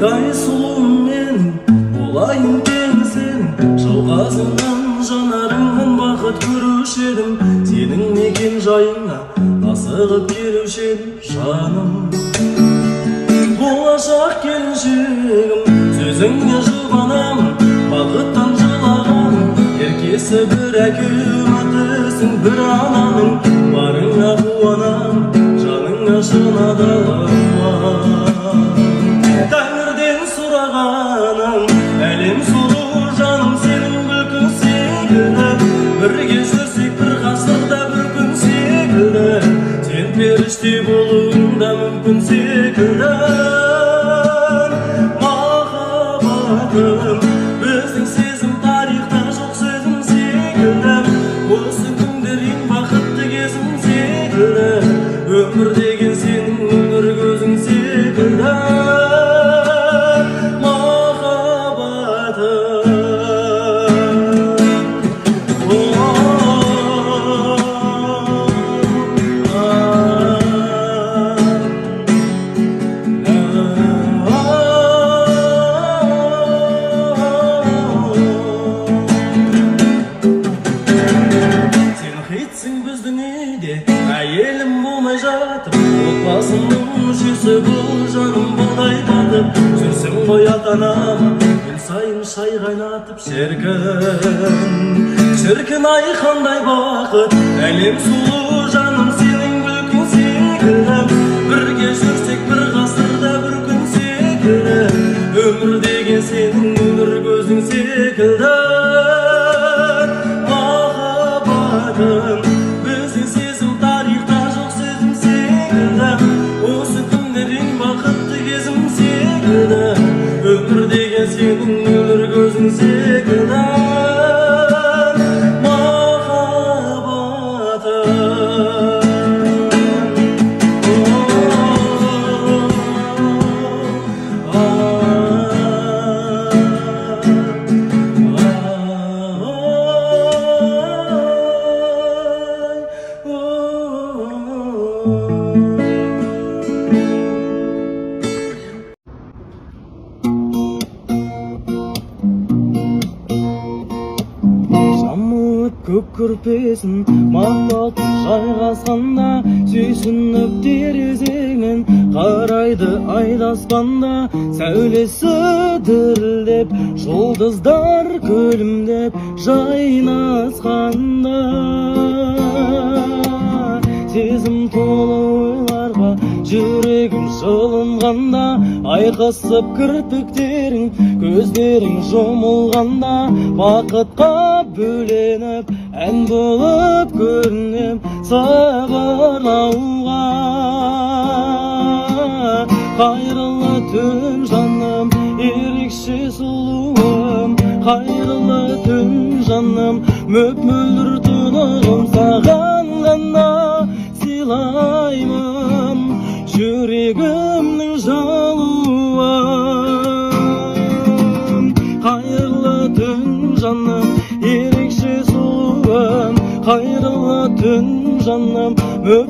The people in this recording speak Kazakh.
Ayдай сұлуым мен болайын деген сен, жалғасыңнан жанарыңнан бақыт көруші едім, сенің мекен жайыңа асығып келуші едім жаным. Болашақ келіншегім, сөзіңе жұбанамын, бақыттан жылаған еркесі бір әке үмітісің, бір ананың барыңа қуанам, жаныңа шын адалыма. Тәңірден сұрағаным, әлем сұлу жаным сенің күлкің секілді, бірге жүрсек бір ғасырда бір күн секілді, сен періште болуың да мүмкін секілді. Махаббатым, біздің сезім тарихта жоқ сөзім секілді, осы күндер ең бақытты кезім секілді, өмір деген сенің өмір көзің секілді. Әйелім болмай жатып, отбасымның мүшесі бол жаным болдай батып, жүрсің ғой ата-анама күн сайын шай қайнатып. Шіркін ай қандай бақыт, әлем сұлу жаным сенің күлкің секілді, бірге жүрсек бір ғасырда бір күн секілді, өмір деген сенің өмір көзің секілді. Махаббатым, біздің сезім тарихта жоқ сөзім секілді, осы күндер ең бақытты кезім секілді, өмір деген сенің өмір көзің секілді. Көк көрпесін мақпалт жайғасқанда, сүйсініп терезеңнен қарайды айды аспанда, сәулесі дірілдеп, жұлдыздар күлімдеп жайнасқанда, сезім толы ойларға жүрегім жылынғанда, айқасып кірпіктерің, көздерің жұмылғанда, бақытқа бөленіп, ән болып көрінем сабырлауға. Қайырлы түн жаным, ерекше сұлуым, қайырлы түн жаным, мөп-мөлдір тұнығым, саған ғана сыйлаймын жүрегімнің жалуын. Қайырлы түн жаным, ерекше сұлуым, қайырлы түн жаным, мөп